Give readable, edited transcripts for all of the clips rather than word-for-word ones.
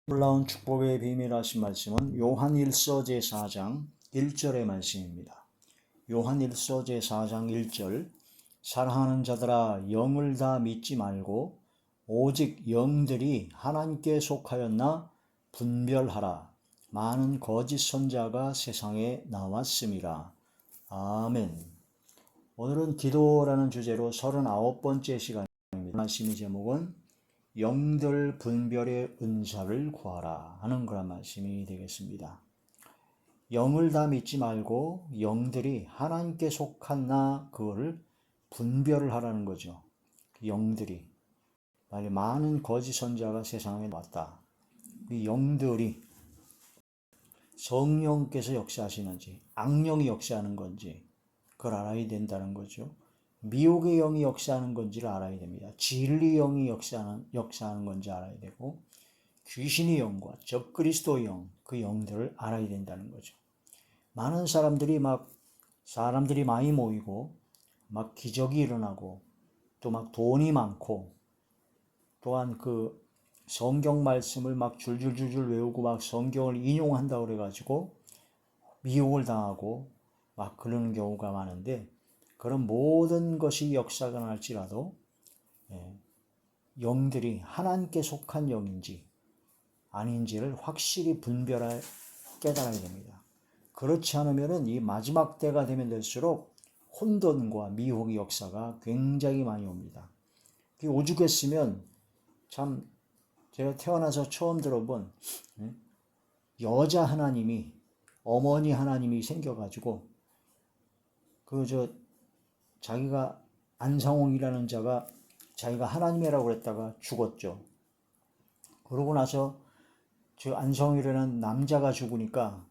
놀라운 축복의 비밀 하신 말씀은 요한일서 제4장 1절의 말씀입니다. 요한일서 제4장 1절 사랑하는 자들아 영을 다 믿지 말고 오직 영들이 하나님께 속하였나 분별하라. 많은 거짓 선자가 세상에 나왔음이라. 아멘. 오늘은 기도라는 주제로 39번째 시간입니다. 말씀의 제목은 영들 분별의 은사를 구하라 하는 그런 말씀이 되겠습니다. 영을 다 믿지 말고 영들이 하나님께 속한나 그거를 분별을 하라는 거죠. 영들이 많은 거짓 선자가 세상에 왔다. 이 영들이 성령께서 역사하시는지 악령이 역사하는 건지 그걸 알아야 된다는 거죠. 미혹의 영이 역사하는 건지를 알아야 됩니다. 진리 영이 역사하는 건지 알아야 되고 귀신의 영과 적그리스도의 영, 그 영들을 알아야 된다는 거죠. 많은 사람들이 많이 모이고 막 기적이 일어나고 또 막 돈이 많고 또한 그 성경 말씀을 막 줄줄줄줄 외우고 막 성경을 인용한다고 그래가지고 미혹을 당하고 막 그러는 경우가 많은데 그런 모든 것이 역사가 날지라도 영들이 하나님께 속한 영인지 아닌지를 확실히 깨달아야 됩니다. 그렇지 않으면 이 마지막 때가 되면 될수록 혼돈과 미혹의 역사가 굉장히 많이 옵니다. 오죽했으면 참 제가 태어나서 처음 들어본 여자 하나님이 어머니 하나님이 생겨가지고 자기가 안상홍이라는 자가 자기가 하나님이라고 그랬다가 죽었죠. 그러고 나서 저 안상홍이라는 남자가 죽으니까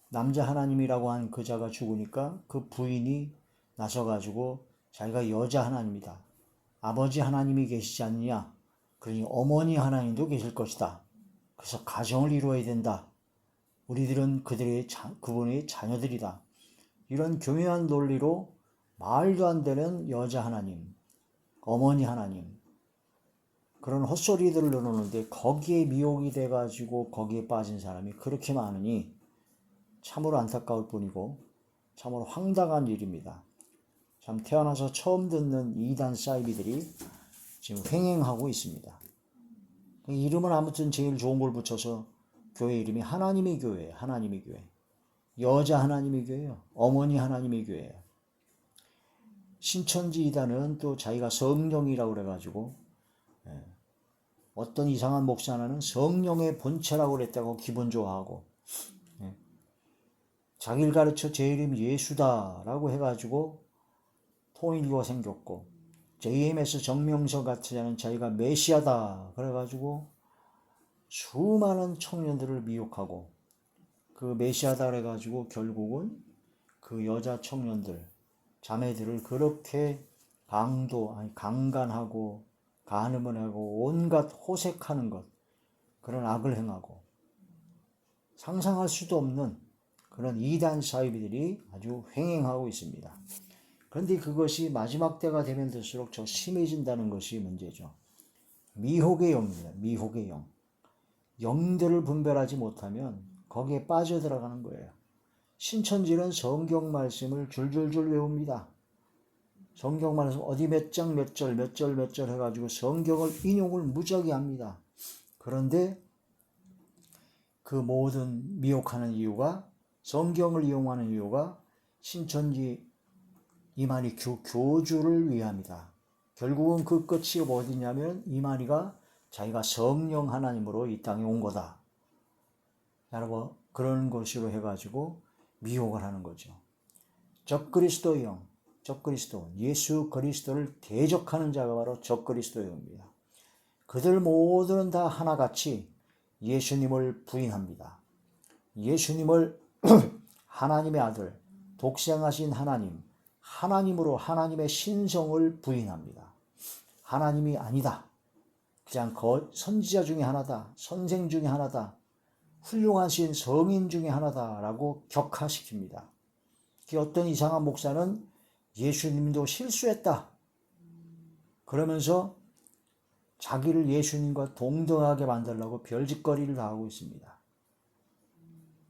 남자 하나님이라고 한 그 자가 죽으니까 그 부인이 나서가지고 자기가 여자 하나님이다. 아버지 하나님이 계시지 않느냐. 그러니 어머니 하나님도 계실 것이다. 그래서 가정을 이루어야 된다. 우리들은 그분의 자녀들이다. 이런 교묘한 논리로 말도 안 되는 여자 하나님, 어머니 하나님 그런 헛소리들을 넣어놓는데 거기에 미혹이 돼가지고 거기에 빠진 사람이 그렇게 많으니 참으로 안타까울 뿐이고 참으로 황당한 일입니다. 참 태어나서 처음 듣는 이단 사이비들이 지금 횡행하고 있습니다. 이름은 아무튼 제일 좋은 걸 붙여서 교회 이름이 하나님의 교회예요. 하나님의 교회. 여자 하나님의 교회예요. 어머니 하나님의 교회예요. 신천지 이단은 또 자기가 성령이라고 그래가지고 어떤 이상한 목사 하나는 성령의 본체라고 그랬다고 기분 좋아하고 자기를 가르쳐 제 이름 예수다라고 해가지고 통일교가 생겼고 JMS 정명석 같은 자는 자기가 메시아다 그래가지고 수많은 청년들을 미혹하고 그 메시아다 그래가지고 결국은 그 여자 청년들 자매들을 그렇게 강간하고 간음을 하고 온갖 호색하는 것 그런 악을 행하고 상상할 수도 없는 그런 이단 사이비들이 아주 횡행하고 있습니다. 그런데 그것이 마지막 때가 되면 될수록 더 심해진다는 것이 문제죠. 미혹의 영입니다. 미혹의 영. 영들을 분별하지 못하면 거기에 빠져들어가는 거예요. 신천지는 성경 말씀을 줄줄줄 외웁니다. 성경 말씀 어디 몇 장 몇 절 몇 절 몇 절 해가지고 성경을 인용을 무지하게 합니다. 그런데 그 모든 미혹하는 이유가 성경을 이용하는 이유가 신천지 이만희 교주를 위함이다. 결국은 그 끝이 어디냐면 이만희가 자기가 성령 하나님으로 이 땅에 온 거다. 라고 그런 것으로 해가지고 미혹을 하는 거죠. 적그리스도의 영, 적그리스도, 예수 그리스도를 대적하는 자가 바로 적그리스도의 영입니다. 그들 모두는 다 하나같이 예수님을 부인합니다. 예수님을 하나님의 아들, 독생하신 하나님, 하나님으로 하나님의 신성을 부인합니다. 하나님이 아니다. 그냥 선지자 중에 하나다. 선생 중에 하나다. 훌륭하신 성인 중에 하나다라고 격하시킵니다. 어떤 이상한 목사는 예수님도 실수했다. 그러면서 자기를 예수님과 동등하게 만들려고 별짓거리를 다 하고 있습니다.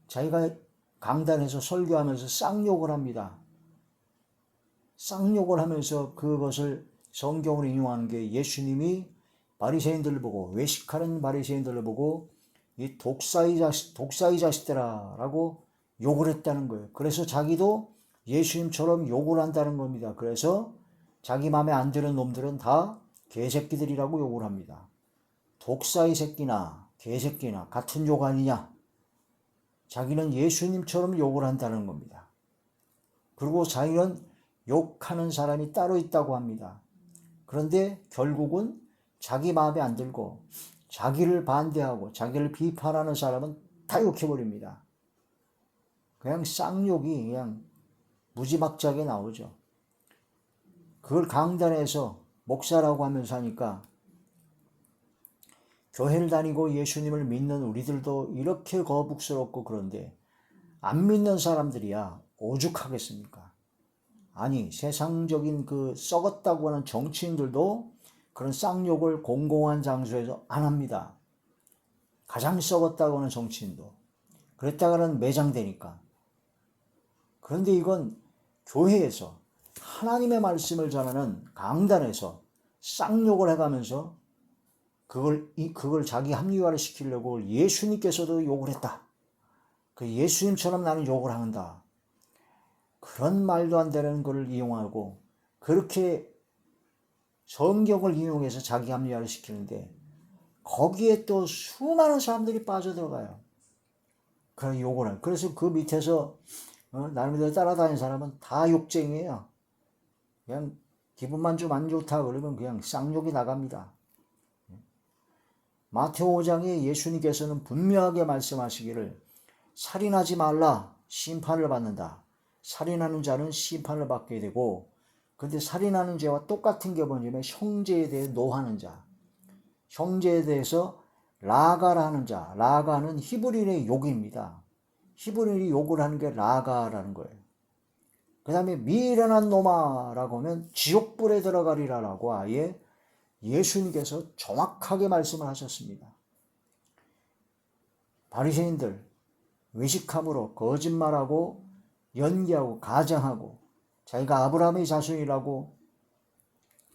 자기가 강단에서 설교하면서 쌍욕을 합니다. 쌍욕을 하면서 그것을 성경으로 인용하는 게 예수님이 바리새인들을 보고, 외식하는 바리새인들을 보고 이 독사의 자식들아 라고 욕을 했다는 거예요. 그래서 자기도 예수님처럼 욕을 한다는 겁니다. 그래서 자기 마음에 안 드는 놈들은 다 개새끼들이라고 욕을 합니다. 독사의 새끼나 개새끼나 같은 욕 아니냐. 자기는 예수님처럼 욕을 한다는 겁니다. 그리고 자기는 욕하는 사람이 따로 있다고 합니다. 그런데 결국은 자기 마음에 안 들고 자기를 반대하고 자기를 비판하는 사람은 다 욕해버립니다. 그냥 쌍욕이 그냥 무지막지하게 나오죠. 그걸 강단에서 목사라고 하면서 하니까 교회를 다니고 예수님을 믿는 우리들도 이렇게 거북스럽고 그런데 안 믿는 사람들이야 오죽하겠습니까? 아니 세상적인 그 썩었다고 하는 정치인들도 그런 쌍욕을 공공한 장소에서 안 합니다. 가장 썩었다고 하는 정치인도. 그랬다가는 매장되니까. 그런데 이건 교회에서 하나님의 말씀을 전하는 강단에서 쌍욕을 해가면서 그걸 자기 합리화를 시키려고 예수님께서도 욕을 했다. 그 예수님처럼 나는 욕을 한다. 그런 말도 안 되는 것을 이용하고 그렇게 성경을 이용해서 자기 합리화를 시키는데 거기에 또 수많은 사람들이 빠져들어가요. 그런 욕을 해요. 그래서 그 밑에서 나름대로 따라다니는 사람은 다 욕쟁이에요. 그냥 기분만 좀 안 좋다 그러면 그냥 쌍욕이 나갑니다. 마태오 5장에 예수님께서는 분명하게 말씀하시기를 살인하지 말라 심판을 받는다. 살인하는 자는 심판을 받게 되고 근데 살인하는 죄와 똑같은 게 뭐냐면 형제에 대해 노하는 자. 형제에 대해서 라가라는 자. 라가는 히브리인의 욕입니다. 히브리인이 욕을 하는 게 라가라는 거예요. 그 다음에 미련한 놈아라고 하면 지옥불에 들어가리라라고 아예 예수님께서 정확하게 말씀을 하셨습니다. 바리새인들 외식함으로 거짓말하고 연기하고 가장하고 자기가 아브라함의 자손이라고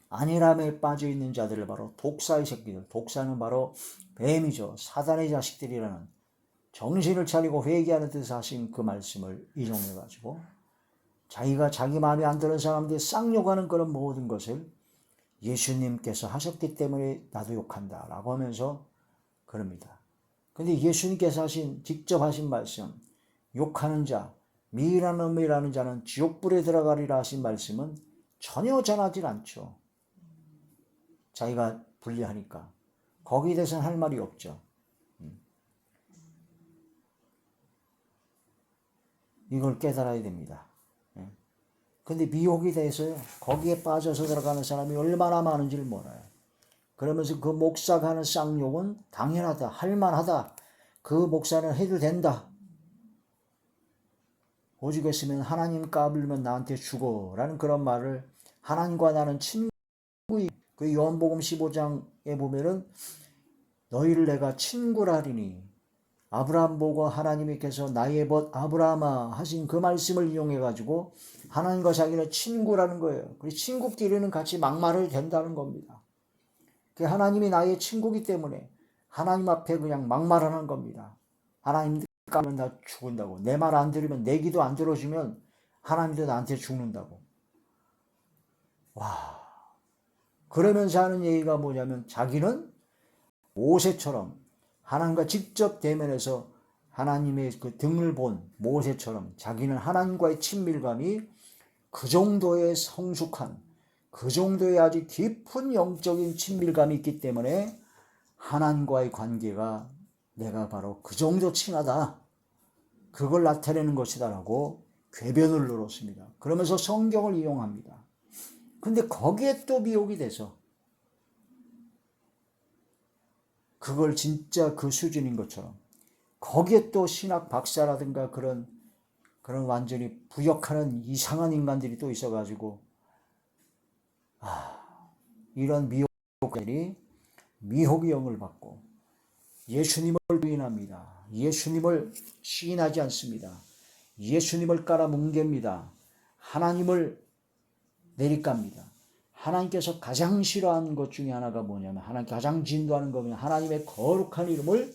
안일함에 빠져있는 자들을 바로 독사의 새끼들, 독사는 바로 뱀이죠. 사단의 자식들이라는 정신을 차리고 회개하는 뜻을 하신 그 말씀을 인용해가지고 자기가 자기 마음에 안 드는 사람들이 쌍욕하는 그런 모든 것을 예수님께서 하셨기 때문에 나도 욕한다 라고 하면서 그럽니다. 근데 예수님께서 직접 하신 말씀, 욕하는 자, 미련한 놈이라는 자는 지옥불에 들어가리라 하신 말씀은 전혀 전하질 않죠. 자기가 불리하니까. 거기에 대해서는 할 말이 없죠. 이걸 깨달아야 됩니다. 근데 미혹이 돼서요. 거기에 빠져서 들어가는 사람이 얼마나 많은지를 몰라요. 그러면서 그 목사가 하는 쌍욕은 당연하다, 할만하다. 그 목사는 해도 된다. 오죽했으면 하나님 까불면 나한테 죽어 라는 그런 말을 하나님과 나는 친구이 그 요한복음 15장에 보면은 너희를 내가 친구라 하리니 아브라함 보고 하나님께서 나의 벗 아브라함아 하신 그 말씀을 이용해 가지고 하나님과 자기는 친구라는 거예요. 그래서 친구끼리는 같이 막말을 된다는 겁니다. 그 하나님이 나의 친구기 때문에 하나님 앞에 그냥 막말하는 겁니다. 하나님 까면 나 죽는다고. 내 말 안 들으면 내 기도 안 들어주면 하나님도 나한테 죽는다고. 와. 그러면서 하는 얘기가 뭐냐면 자기는 모세처럼 하나님과 직접 대면해서 하나님의 그 등을 본 모세처럼 자기는 하나님과의 친밀감이 그 정도의 성숙한 그 정도의 아주 깊은 영적인 친밀감이 있기 때문에 하나님과의 관계가 내가 바로 그 정도 친하다. 그걸 나타내는 것이다 라고 궤변을 늘었습니다. 그러면서 성경을 이용합니다. 근데 거기에 또 미혹이 돼서 그걸 진짜 그 수준인 것처럼 거기에 또 신학 박사라든가 그런 완전히 부역하는 이상한 인간들이 또 있어가지고 이런 미혹들이 미혹의 영을 받고 예수님을 부인합니다. 예수님을 시인하지 않습니다. 예수님을 깔아뭉갭니다. 하나님을 내리깝니다. 하나님께서 가장 싫어하는 것 중에 하나가 뭐냐면, 하나님 가장 진도하는 거면 하나님의 거룩한 이름을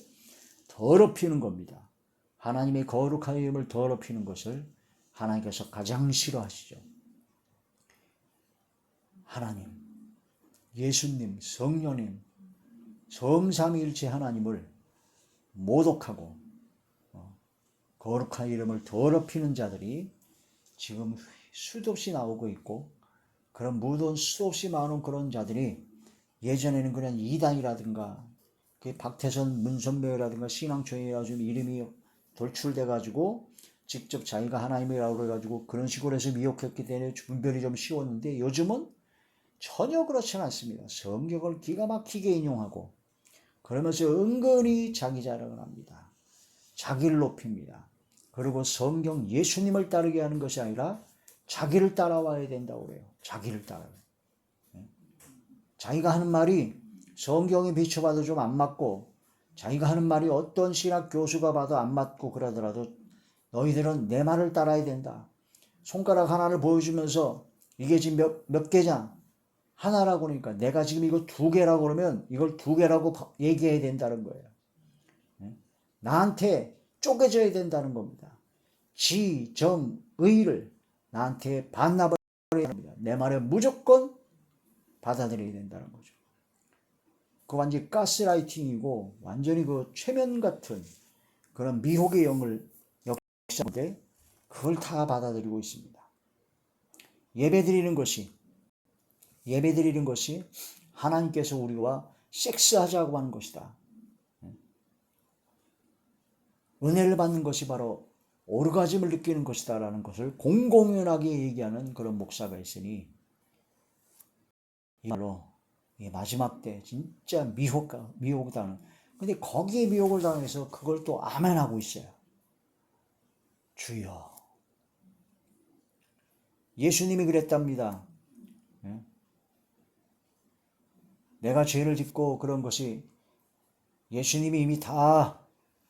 더럽히는 겁니다. 하나님의 거룩한 이름을 더럽히는 것을 하나님께서 가장 싫어하시죠. 하나님, 예수님, 성령님, 성삼위일체 하나님을 모독하고 거룩한 이름을 더럽히는 자들이 지금 수도 없이 나오고 있고, 그런 무더운 수도 없이 많은 그런 자들이 예전에는 그냥 이단이라든가 박태선, 문선배라든가 신앙초이라 좀 이름이 돌출돼가지고 직접 자기가 하나님이라고 그래가지고 그런 식으로 해서 미혹했기 때문에 분별이 좀 쉬웠는데, 요즘은 전혀 그렇지는 않습니다. 성경을 기가 막히게 인용하고 그러면서 은근히 자기 자랑을 합니다. 자기를 높입니다. 그리고 성경 예수님을 따르게 하는 것이 아니라 자기를 따라와야 된다고 그래요. 자기를 따라요. 자기가 하는 말이 성경에 비춰봐도 좀 안 맞고, 자기가 하는 말이 어떤 신학 교수가 봐도 안 맞고 그러더라도 너희들은 내 말을 따라야 된다. 손가락 하나를 보여주면서 이게 지금 몇 개냐? 하나라고 그러니까 내가 지금 이거 2개라고 그러면 이걸 2개라고 얘기해야 된다는 거예요. 나한테 쪼개져야 된다는 겁니다. 지, 정, 의를 나한테 반납을 해야 합니다. 내 말에 무조건 받아들여야 된다는 거죠. 그 완전히 가스라이팅이고 완전히 그 최면 같은 그런 미혹의 영을 역사하는데 그걸 다 받아들이고 있습니다. 예배드리는 것이 하나님께서 우리와 섹스하자고 하는 것이다. 은혜를 받는 것이 바로 오르가즘을 느끼는 것이다 라는 것을 공공연하게 얘기하는 그런 목사가 있으니, 이말로 마지막 때 진짜 미혹당하는, 근데 거기에 미혹을 당해서 그걸 또 아멘하고 있어요. 주여. 예수님이 그랬답니다. 내가 죄를 짓고 그런 것이 예수님이 이미 다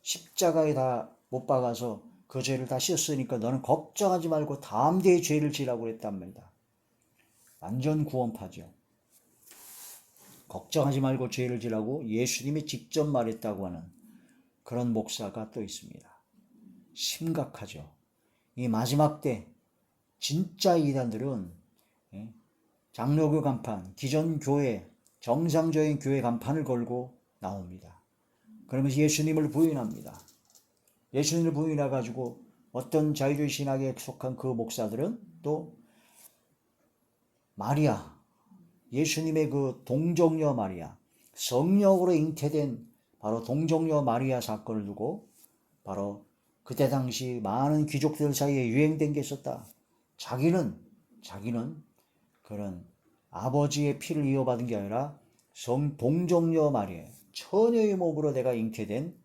십자가에 다 못 박아서 그 죄를 다 씻었으니까 너는 걱정하지 말고 다음 대에 죄를 지라고 그랬답니다. 완전 구원파죠. 걱정하지 말고 죄를 지라고 예수님이 직접 말했다고 하는 그런 목사가 또 있습니다. 심각하죠. 이 마지막 때 진짜 이단들은 장로교 간판, 기존 교회, 정상적인 교회 간판을 걸고 나옵니다. 그러면서 예수님을 부인합니다. 예수님을 부인해가지고 어떤 자유주의 신학에 속한 그 목사들은 또 마리아, 예수님의 그 동정녀 마리아, 성령으로 잉태된 바로 동정녀 마리아 사건을 두고 바로 그때 당시 많은 귀족들 사이에 유행된 게 있었다. 자기는 그런 아버지의 피를 이어받은 게 아니라 동정녀 마리아, 처녀의 몸으로 내가 잉태된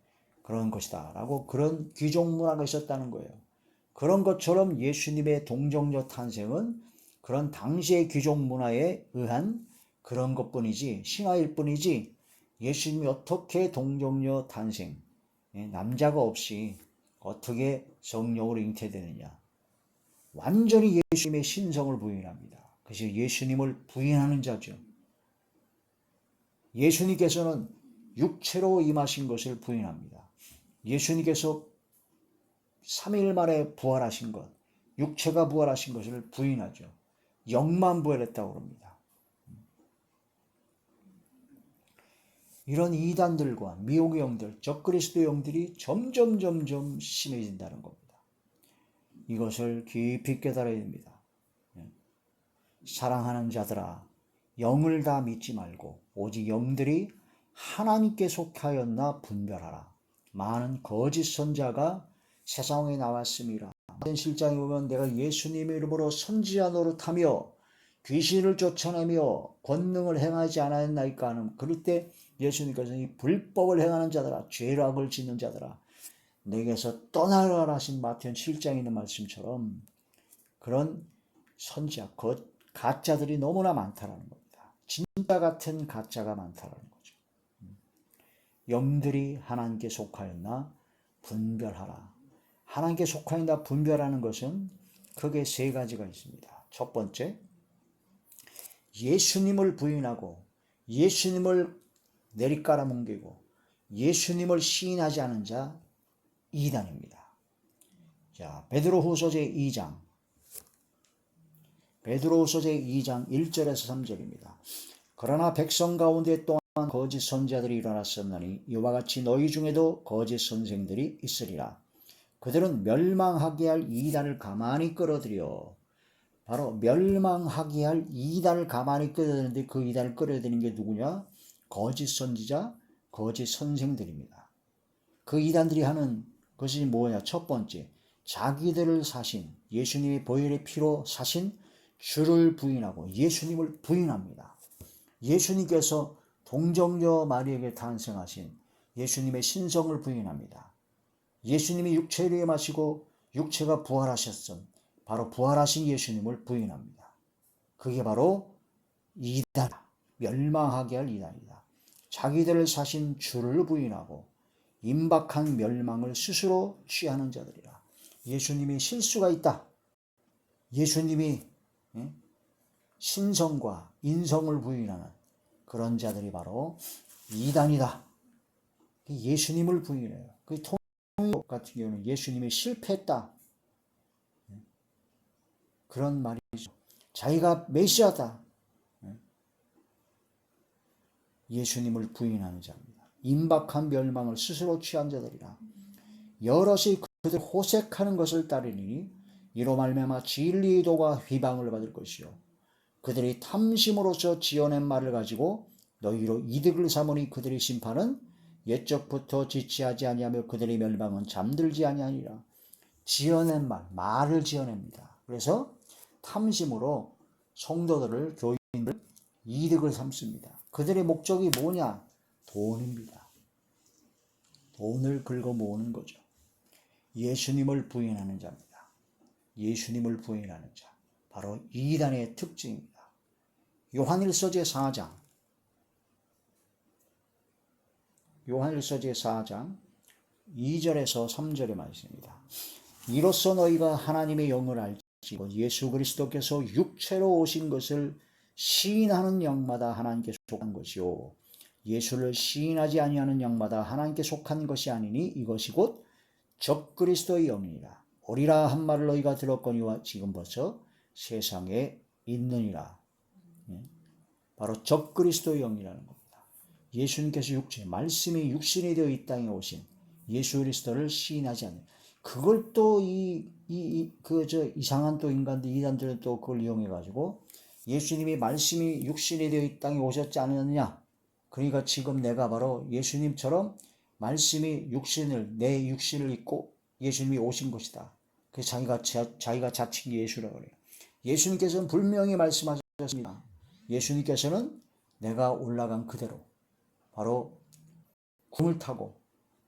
그런 것이다 라고 그런 귀족 문화가 있었다는 거예요. 그런 것처럼 예수님의 동정녀 탄생은 그런 당시의 귀족 문화에 의한 그런 것뿐이지, 신화일 뿐이지, 예수님이 어떻게 동정녀 탄생, 남자가 없이 어떻게 성령으로 잉태되느냐, 완전히 예수님의 신성을 부인합니다. 그래서 예수님을 부인하는 자죠. 예수님께서는 육체로 임하신 것을 부인합니다. 예수님께서 3일 만에 부활하신 것, 육체가 부활하신 것을 부인하죠. 영만 부활했다고 합니다. 이런 이단들과 미혹의 영들, 적그리스도 영들이 점점 심해진다는 겁니다. 이것을 깊이 깨달아야 됩니다. 사랑하는 자들아, 영을 다 믿지 말고 오직 영들이 하나님께 속하였나 분별하라. 많은 거짓 선자가 세상에 나왔습니다. 실장에 보면 내가 예수님의 이름으로 선지자 노릇하며 귀신을 쫓아내며 권능을 행하지 않았나이까 하는, 그럴 때 예수님께서 이 불법을 행하는 자들아, 죄악을 짓는 자들아, 내게서 떠나라 하신 마태복음 7장에 있는 말씀처럼 그런 선지자, 가짜들이 너무나 많다라는 겁니다. 진짜 같은 가짜가 많다라는 거죠. 영들이 하나님께 속하였나 분별하라. 하나님께 속하였나 분별하는 것은 크게 세 가지가 있습니다. 첫 번째, 예수님을 부인하고 예수님을 내리깔아뭉개고 예수님을 시인하지 않은 자 이단입니다. 자, 베드로후서 제2장 1절에서 3절입니다. 그러나 백성 가운데 또한 거짓 선지자들이 일어났었나니 이와 같이 너희 중에도 거짓 선생들이 있으리라. 그들은 멸망하게 할 이단을 가만히 끌어들여, 바로 멸망하게 할 이단을 가만히 끌어들이는데 그 이단을 끌어들이는 게 누구냐? 거짓 선지자, 거짓 선생들입니다. 그 이단들이 하는 것이 뭐냐? 첫 번째, 자기들을 사신, 예수님이 보혈의 피로 사신 주를 부인하고 예수님을 부인합니다. 예수님께서 동정녀 마리에게 탄생하신 예수님의 신성을 부인합니다. 예수님이 육체를 임하시고 육체가 부활하셨음, 바로 부활하신 예수님을 부인합니다. 그게 바로 이단이다. 멸망하게 할 이단이다. 자기들을 사신 주를 부인하고 임박한 멸망을 스스로 취하는 자들이라. 예수님이 실수가 있다. 예수님이 신성과 인성을 부인하는 그런 자들이 바로 이단이다. 예수님을 부인해요. 그 통역 같은 경우는 예수님이 실패했다. 그런 말이죠. 자기가 메시아다. 예수님을 부인하는 자입니다. 임박한 멸망을 스스로 취한 자들이라. 여럿이 그들 호색하는 것을 따르니 이로 말미암아 진리의 도가 휘방을 받을 것이요 그들이 탐심으로서 지어낸 말을 가지고 너희로 이득을 삼으니 그들의 심판은 옛적부터 지체하지 아니하며 그들의 멸망은 잠들지 아니하니라. 지어낸 말을 지어냅니다. 그래서 탐심으로 성도들을, 교인을 이득을 삼습니다. 그들의 목적이 뭐냐? 돈입니다. 돈을 긁어 모으는 거죠. 예수님을 부인하는 자입니다. 예수님을 부인하는 자. 바로 이단의 특징입니다. 요한일서 제4장 2절에서 3절의 말씀입니다. 이로써 너희가 하나님의 영을 알지고 예수 그리스도께서 육체로 오신 것을 시인하는 영마다 하나님께 속한 것이요 예수를 시인하지 아니하는 영마다 하나님께 속한 것이 아니니 이것이 곧 적그리스도의 영이니라. 오리라 한 말을 너희가 들었거니와 지금 벌써 세상에 있느니라. 바로 적그리스도의 영이라는 겁니다. 예수님께서 말씀이 육신이 되어 이 땅에 오신 예수 그리스도를 시인하지 않는, 그걸 또 이상한 또 인간들, 이단들은 또 그걸 이용해가지고 예수님이 말씀이 육신이 되어 이 땅에 오셨지 않느냐. 그러니까 지금 내가 바로 예수님처럼 말씀이 내 육신을 입고 예수님이 오신 것이다. 그래서 자기가 자칭 예수라고 그래요. 예수님께서는 분명히 말씀하셨습니다. 예수님께서는 내가 올라간 그대로 바로 궁을 타고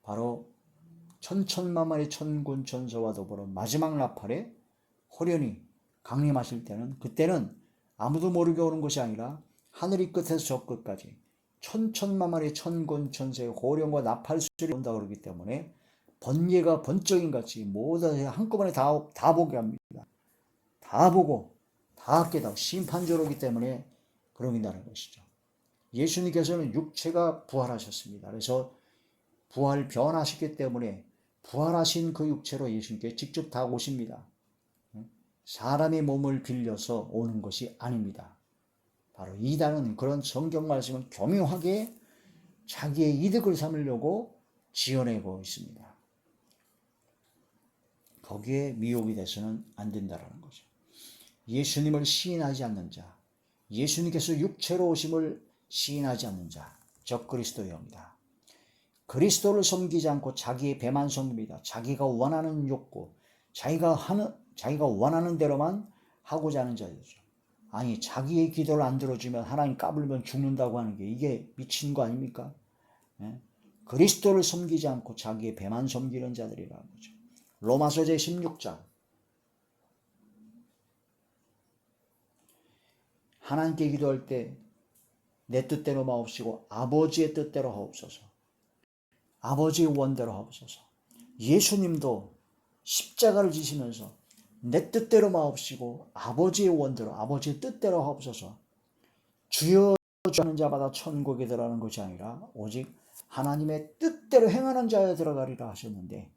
바로 천천만만의 천군 천사와 더불어 마지막 나팔에 호련히 강림하실 때는, 그때는 아무도 모르게 오는 것이 아니라 하늘이 끝에서 저 끝까지 천천만만의 천군 천사의 호련과 나팔 소리 온다 그러기 때문에 번개가 번쩍인 같이 모두 한꺼번에 다 보게 합니다. 다 보고 다 깨닫고 심판조로 오기 때문에 그런다는 것이죠. 예수님께서는 육체가 부활하셨습니다. 그래서 부활 변하셨기 때문에 부활하신 그 육체로 예수님께 직접 다 오십니다. 사람의 몸을 빌려서 오는 것이 아닙니다. 바로 이단은 그런 성경 말씀을 교묘하게 자기의 이득을 삼으려고 지어내고 있습니다. 거기에 미혹이 돼서는 안 된다는 거죠. 예수님을 시인하지 않는 자, 예수님께서 육체로 오심을 시인하지 않는 자, 적그리스도의 영이다. 그리스도를 섬기지 않고 자기의 배만 섬깁니다. 자기가 원하는 욕구, 자기가 원하는 대로만 하고자 하는 자들이죠. 아니, 자기의 기도를 안 들어주면 하나님 까불면 죽는다고 하는 게 이게 미친 거 아닙니까? 그리스도를 섬기지 않고 자기의 배만 섬기는 자들이라는 거죠. 로마서 제16장 하나님께 기도할 때 내 뜻대로 마옵시고 아버지의 뜻대로 하옵소서. 아버지의 원대로 하옵소서. 예수님도 십자가를 지시면서 내 뜻대로 마옵시고 아버지의 원대로 아버지의 뜻대로 하옵소서. 주여 주하는 자마다 천국에 들어가는 것이 아니라 오직 하나님의 뜻대로 행하는 자에 들어가리라 하셨는데,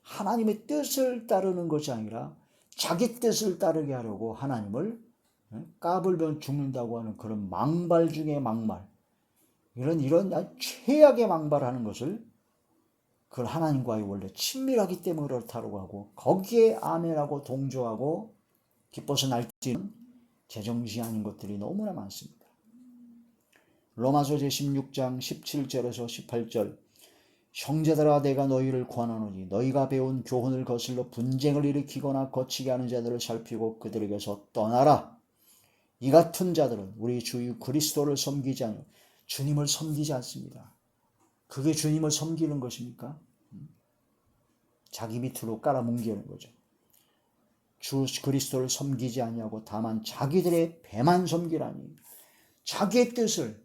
하나님의 뜻을 따르는 것이 아니라 자기 뜻을 따르게 하려고 하나님을 까불면 죽는다고 하는 그런 망발 중에 망발, 이런 최악의 망발하는 것을, 그걸 하나님과의 원래 친밀하기 때문에 그렇다고 하고 거기에 아멘하고 동조하고 기뻐서 날뛰는 제정신이 아닌 것들이 너무나 많습니다. 로마서 제16장 17절에서 18절, 형제들아 내가 너희를 권하노니 너희가 배운 교훈을 거슬러 분쟁을 일으키거나 거치게 하는 자들을 살피고 그들에게서 떠나라. 이 같은 자들은 우리 주 그리스도를 섬기지 않고 주님을 섬기지 않습니다. 그게 주님을 섬기는 것입니까? 자기 밑으로 깔아뭉개는 거죠. 주 그리스도를 섬기지 아니하고 다만 자기들의 배만 섬기라니, 자기의 뜻을,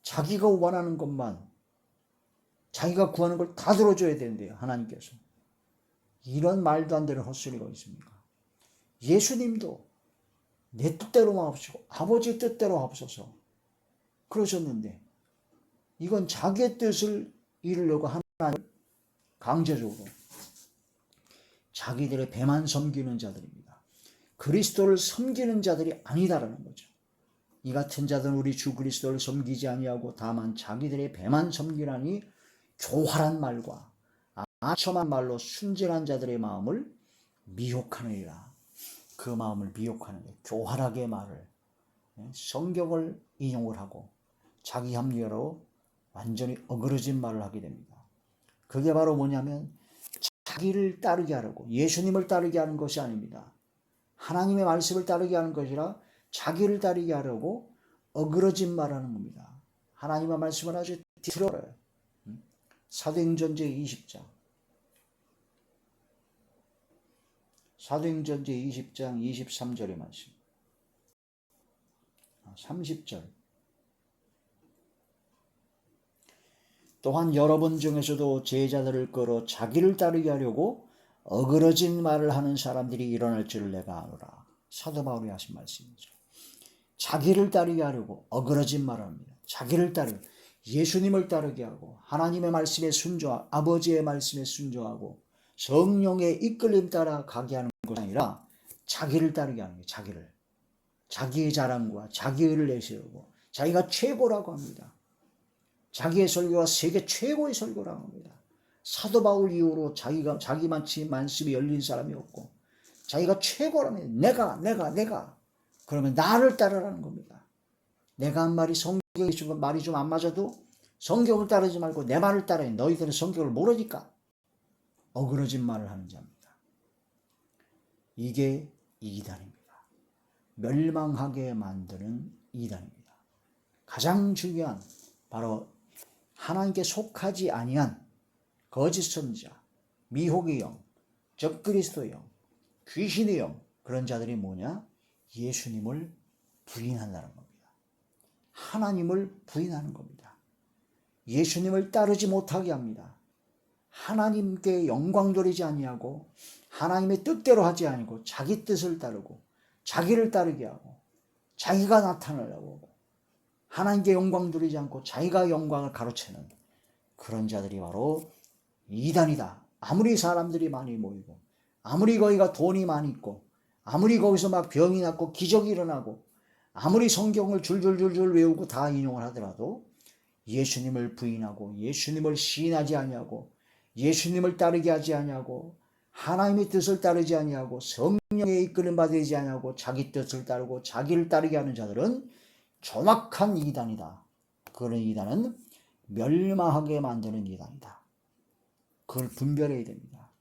자기가 원하는 것만, 자기가 구하는 걸 다 들어줘야 되는데요, 하나님께서. 이런 말도 안 되는 헛소리가 있습니까? 예수님도 내 뜻대로 마옵시고 아버지의 뜻대로 하옵소서 그러셨는데, 이건 자기의 뜻을 이루려고 하나님 강제적으로 자기들의 배만 섬기는 자들입니다. 그리스도를 섬기는 자들이 아니다라는 거죠. 이 같은 자들은 우리 주 그리스도를 섬기지 아니하고 다만 자기들의 배만 섬기라니, 교활한 말과 아첨한 말로 순진한 자들의 마음을 미혹하느니라. 그 마음을 미혹하는 게 교활하게 말을, 성경을 인용을 하고 자기 합리화로 완전히 어그러진 말을 하게 됩니다. 그게 바로 뭐냐면 자기를 따르게 하려고, 예수님을 따르게 하는 것이 아닙니다. 하나님의 말씀을 따르게 하는 것이라 자기를 따르게 하려고 어그러진 말하는 겁니다. 하나님의 말씀을 아주 들어요. 사도행전 제20장 23절의 말씀, 30절. 또한 여러분 중에서도 제자들을 끌어 자기를 따르게 하려고 어그러진 말을 하는 사람들이 일어날 줄을 내가 아노라. 사도 바울이 하신 말씀이죠. 자기를 따르게 하려고 어그러진 말을 합니다. 자기를 따르게, 예수님을 따르게 하고 하나님의 말씀에 순종하고 아버지의 말씀에 순종하고 성령의 이끌림 따라 가게 하는 것이 아니라 자기를 따르게 하는 거예요. 자기의 자랑과 자기의를 내세우고 자기가 최고라고 합니다. 자기의 설교가 세계 최고의 설교라고 합니다. 사도 바울 이후로 자기만치 말씀이 열린 사람이 없고 자기가 최고라면 내가 그러면 나를 따르라는 겁니다. 내가 한 말이 성경에 준 말이 좀 안 맞아도 성경을 따르지 말고 내 말을 따르니 너희들은 성경을 모르니까, 어그러진 말을 하는 자입니다. 이게 이단입니다. 멸망하게 만드는 이단입니다. 가장 중요한 바로 하나님께 속하지 아니한 거짓 선지자, 미혹의 영, 적그리스도의 영, 귀신의 영, 그런 자들이 뭐냐? 예수님을 부인한다는 겁니다. 하나님을 부인하는 겁니다. 예수님을 따르지 못하게 합니다. 하나님께 영광 돌리지 아니하고 하나님의 뜻대로 하지 아니고 자기 뜻을 따르고 자기를 따르게 하고 자기가 나타나려고 하고 하나님께 영광 돌리지 않고 자기가 영광을 가로채는 그런 자들이 바로 이단이다. 아무리 사람들이 많이 모이고 아무리 거기가 돈이 많이 있고 아무리 거기서 막 병이 낫고 기적이 일어나고 아무리 성경을 줄줄줄줄 외우고 다 인용을 하더라도 예수님을 부인하고 예수님을 시인하지 아니하고 예수님을 따르게 하지 아니하고 하나님의 뜻을 따르지 아니하고 성령의 이끌림 받지 아니하고 자기 뜻을 따르고 자기를 따르게 하는 자들은 정확한 이단이다. 그런 이단은 멸망하게 만드는 이단이다. 그걸 분별해야 됩니다.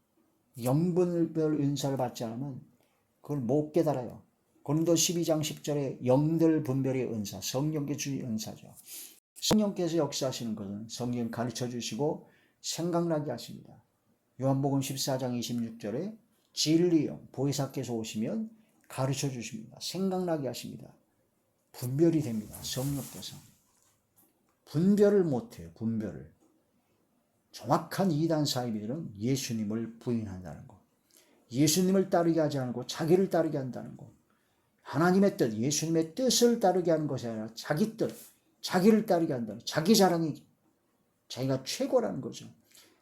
영분별 은사를 받지 않으면 그걸 못 깨달아요. 고린도 12장 10절에 영들 분별의 은사, 성령께 주신 은사죠. 성령께서 역사하시는 것은 성령 가르쳐 주시고 생각나게 하십니다. 요한복음 14장 26절에 진리영, 보혜사께서 오시면 가르쳐 주십니다. 생각나게 하십니다. 분별이 됩니다. 성령께서. 분별을 못해요. 분별을. 정확한 이단 사이비들은 예수님을 부인한다는 것, 예수님을 따르게 하지 않고 자기를 따르게 한다는 것, 하나님의 뜻, 예수님의 뜻을 따르게 하는 것이 아니라 자기 뜻, 자기를 따르게 한다는 것, 자기 자랑이 자기가 최고라는 거죠.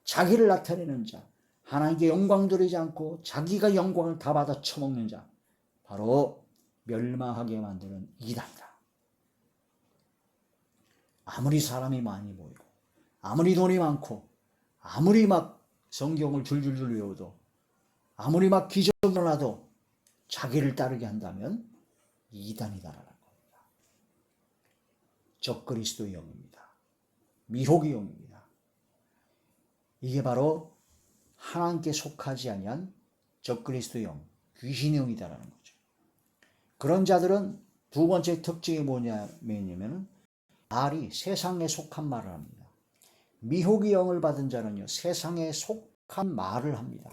자기를 나타내는 자, 하나님께 영광 돌리지 않고 자기가 영광을 다 받아 처먹는 자, 바로 멸망하게 만드는 이단이다. 아무리 사람이 많이 모이고 아무리 돈이 많고 아무리 막 성경을 줄줄줄 외워도 아무리 막 기적이 일어나도 자기를 따르게 한다면 이단이다라는 겁니다. 적그리스도의 영입니다. 미혹의 영입니다. 이게 바로 하나님께 속하지 아니한 적그리스도의 영, 귀신의 영이다라는 거죠. 그런 자들은 두 번째 특징이 뭐냐면 말이 세상에 속한 말을 합니다. 미혹의 영을 받은 자는요, 세상에 속한 말을 합니다.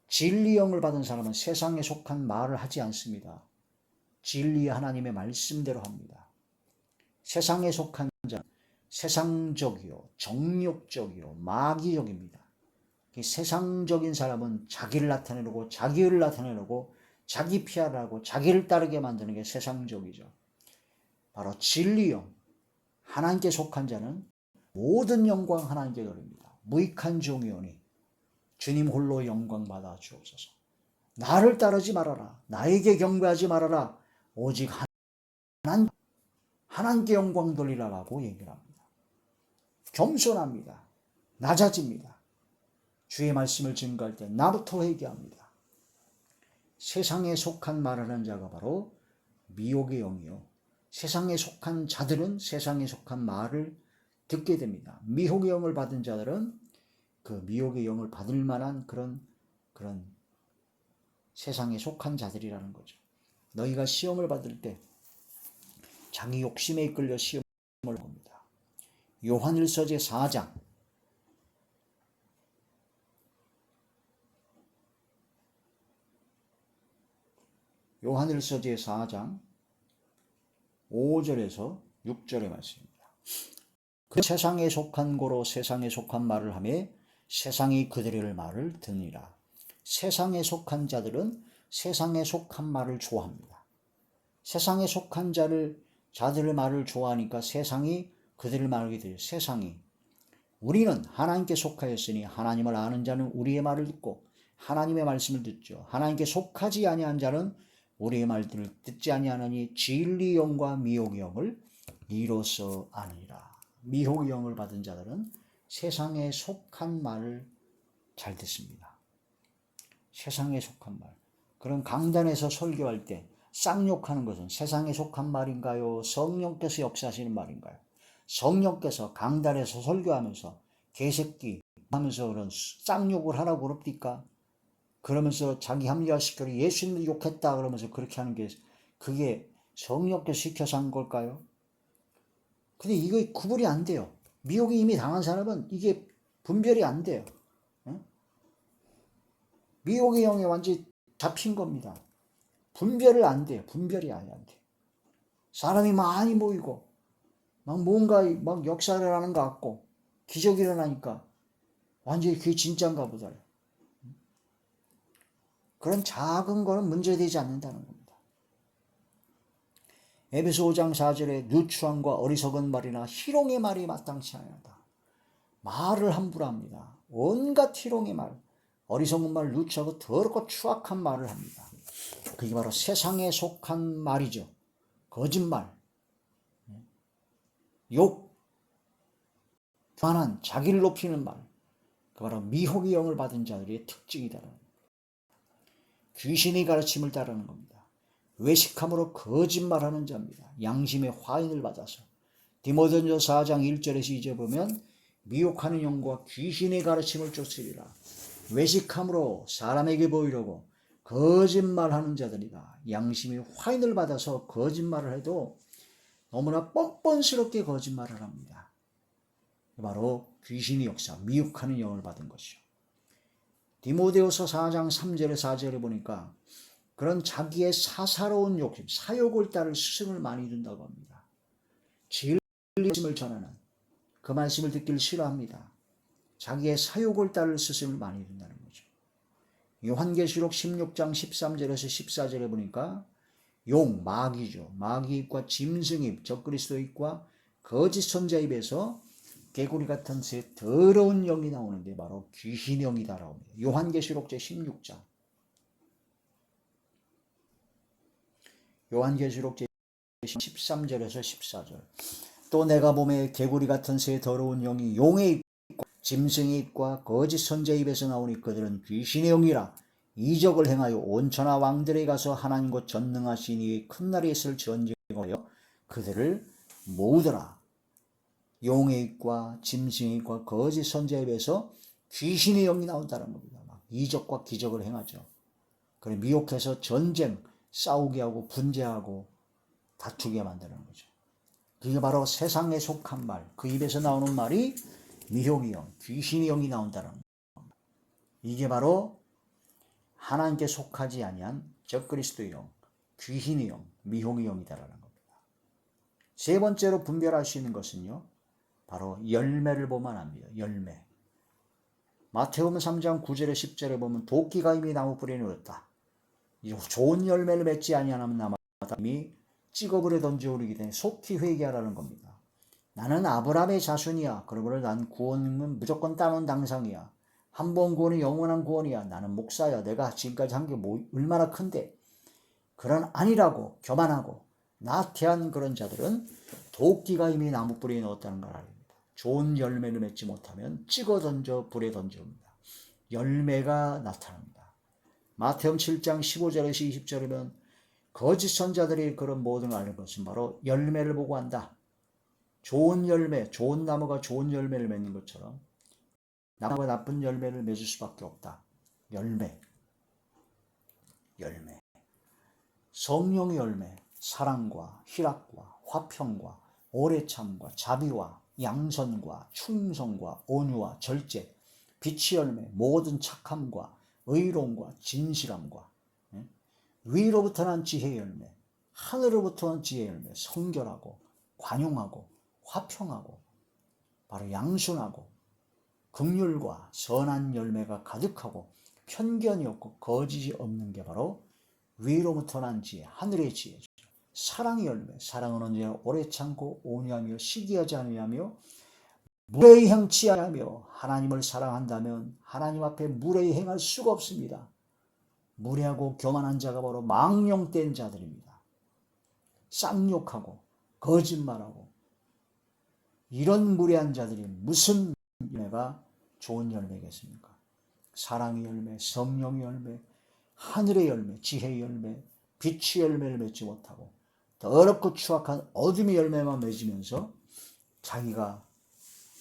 진리 영을 받은 사람은 세상에 속한 말을 하지 않습니다. 진리의 하나님의 말씀대로 합니다. 세상에 속한 자는 세상적이요, 정욕적이요, 마귀적입니다. 세상적인 사람은 자기를 나타내려고, 자기를 나타내려고, 자기 피하라고, 자기를 따르게 만드는 게 세상적이죠. 바로 진리영, 하나님께 속한 자는 모든 영광 하나님께 돌립니다. 무익한 종이오니 주님 홀로 영광 받아 주옵소서. 나를 따르지 말아라. 나에게 경배하지 말아라. 오직 하나님께 영광 돌리라라고 얘기를 합니다. 겸손합니다. 낮아집니다. 주의 말씀을 증거할 때 나부터 회개합니다. 세상에 속한 말하는 자가 바로 미혹의 영이요, 세상에 속한 자들은 세상에 속한 말을 듣게 됩니다. 미혹의 영을 받은 자들은 그 미혹의 영을 받을 만한 그런 세상에 속한 자들이라는 거죠. 너희가 시험을 받을 때 자기 욕심에 이끌려 시험을 봅니다. 요한일서제 4장 요한일서제 4장 5절에서 6절의 말씀입니다. 그 세상에 속한 고로 세상에 속한 말을 하며 세상이 그들의 말을 듣니라. 세상에 속한 자들은 세상에 속한 말을 좋아합니다. 세상에 속한 자들의 말을 좋아하니까 세상이 그들을 말하게 돼요. 세상이. 우리는 하나님께 속하였으니 하나님을 아는 자는 우리의 말을 듣고 하나님의 말씀을 듣죠. 하나님께 속하지 아니한 자는 우리의 말들을 듣지 아니하느니 진리 영과 미혹의 영을 이로써 아느니라. 미혹의 영을 받은 자들은 세상에 속한 말을 잘 듣습니다. 세상에 속한 말. 그럼 강단에서 설교할 때 쌍욕하는 것은 세상에 속한 말인가요? 성령께서 역사하시는 말인가요? 성령께서 강단에서 설교하면서 개새끼 하면서 그런 쌍욕을 하라고 그럽니까? 그러면서 자기 합리화시켜서 예수님을 욕했다 그러면서 그렇게 하는 게 그게 성령께서 시켜서 한 걸까요? 근데 이거 구분이 안 돼요. 미혹이 이미 당한 사람은 이게 분별이 안 돼요. 미혹의 영에 완전히 잡힌 겁니다. 분별을 안 돼요. 분별이 아예 안 돼요. 사람이 많이 모이고 막 뭔가 막 역사를 하는 것 같고 기적이 일어나니까 완전히 그게 진짜인가 보다. 그런 작은 거는 문제되지 않는다는 겁니다. 에베소 5장 4절에 누추함과 어리석은 말이나 희롱의 말이 마땅치 아니하다. 말을 함부로 합니다. 온갖 희롱의 말, 어리석은 말, 누추하고 더럽고 추악한 말을 합니다. 그게 바로 세상에 속한 말이죠. 거짓말, 욕, 교만한 자기를 높이는 말, 그 바로 미혹의 영을 받은 자들의 특징이다. 귀신의 가르침을 따르는 겁니다. 외식함으로 거짓말하는 자입니다. 양심의 화인을 받아서. 디모데전서 4장 1절에서 2절 보면 미혹하는 영과 귀신의 가르침을 쫓으리라. 외식함으로 사람에게 보이려고 거짓말하는 자들이다. 양심의 화인을 받아서 거짓말을 해도 너무나 뻔뻔스럽게 거짓말을 합니다. 바로 귀신의 역사, 미혹하는 영을 받은 것이죠. 디모데후서 4장 3절에 4절에 보니까 그런 자기의 사사로운 욕심, 사욕을 따를 스승을 많이 둔다고 합니다. 진리 말씀을 전하는 그 말씀을 듣기를 싫어합니다. 자기의 사욕을 따를 스승을 많이 둔다는 거죠. 요한계시록 16장 13절에서 14절에 보니까 용, 마귀죠. 마귀 입과 짐승 입, 적그리스도 입과 거짓 선자 입에서 개구리 같은 새 더러운 영이 나오는데 바로 귀신 영이다라고 합니다. 요한계시록 제16장. 요한계시록 제13절에서 14절. 또 내가 보매 개구리 같은 새 더러운 영이 용의 입과 짐승의 입과 거짓 선자 입에서 나오니 그들은 귀신의 영이라 이적을 행하여 온 천하 왕들에 가서 하나님 곧 전능하신 이의 큰 날에 있을 전쟁하여 그들을 모으더라. 용의 입과 짐승의 입과 거짓 선자 입에서 귀신의 영이 나온다는 겁니다. 막 이적과 기적을 행하죠. 그래 미혹해서 전쟁, 싸우게 하고 분재하고 다투게 만드는 거죠. 그게 바로 세상에 속한 말, 그 입에서 나오는 말이 미혹의 영, 귀신의 영이 나온다는 겁니다. 이게 바로 하나님께 속하지 아니한 적그리스도의 영, 귀신의 영, 미혹의 영이다라는 겁니다. 세 번째로 분별할 수 있는 것은요, 바로 열매를 보면 합니다. 열매. 마태복음 3장 9절에 10절에 보면 도끼가 이미 나무 뿌리에 누웠다. 좋은 열매를 맺지 아니하면 나마다임이 찍어버려 던져 오르기 때문에 속히 회개하라는 겁니다. 나는 아브라함의 자손이야. 그러므로 난 구원은 무조건 따놓은 당상이야. 한 번 구원이 영원한 구원이야. 나는 목사야. 내가 지금까지 한 게 얼마나 큰데. 그런 아니라고 교만하고 나태한 그런 자들은 도끼가 이미 나무 뿌리에 넣었다는 걸 알립니다. 좋은 열매를 맺지 못하면 찍어 던져 불에 던져옵니다. 열매가 나타납니다. 마태복음 7장 15절에서 20절이면 거짓 선자들이 그런 모든 걸 아는 것은 바로 열매를 보고 한다. 좋은 열매, 좋은 나무가 좋은 열매를 맺는 것처럼 나무가 나쁜 열매를 맺을 수밖에 없다. 열매. 성령의 열매, 사랑과 희락과 화평과 오래참과 자비와 양선과 충성과 온유와 절제, 빛의 열매, 모든 착함과 의로움과 진실함과 위로부터 난 지혜의 열매, 하늘로부터 난 지혜의 열매, 성결하고 관용하고 화평하고 바로 양순하고 긍휼과 선한 열매가 가득하고 편견이 없고 거짓이 없는 게 바로 위로부터 난 지혜, 하늘의 지혜죠. 사랑의 열매, 사랑은 언제나 오래 참고 온유하며 시기하지 않으며 무례히 행치 아니하며 하나님을 사랑한다면 하나님 앞에 무례히 행할 수가 없습니다. 무례하고 교만한 자가 바로 망령된 자들입니다. 쌍욕하고 거짓말하고 이런 무례한 자들이 무슨 열매가 좋은 열매겠습니까? 사랑의 열매, 성령의 열매, 하늘의 열매, 지혜의 열매, 빛의 열매를 맺지 못하고 더럽고 추악한 어둠의 열매만 맺으면서 자기가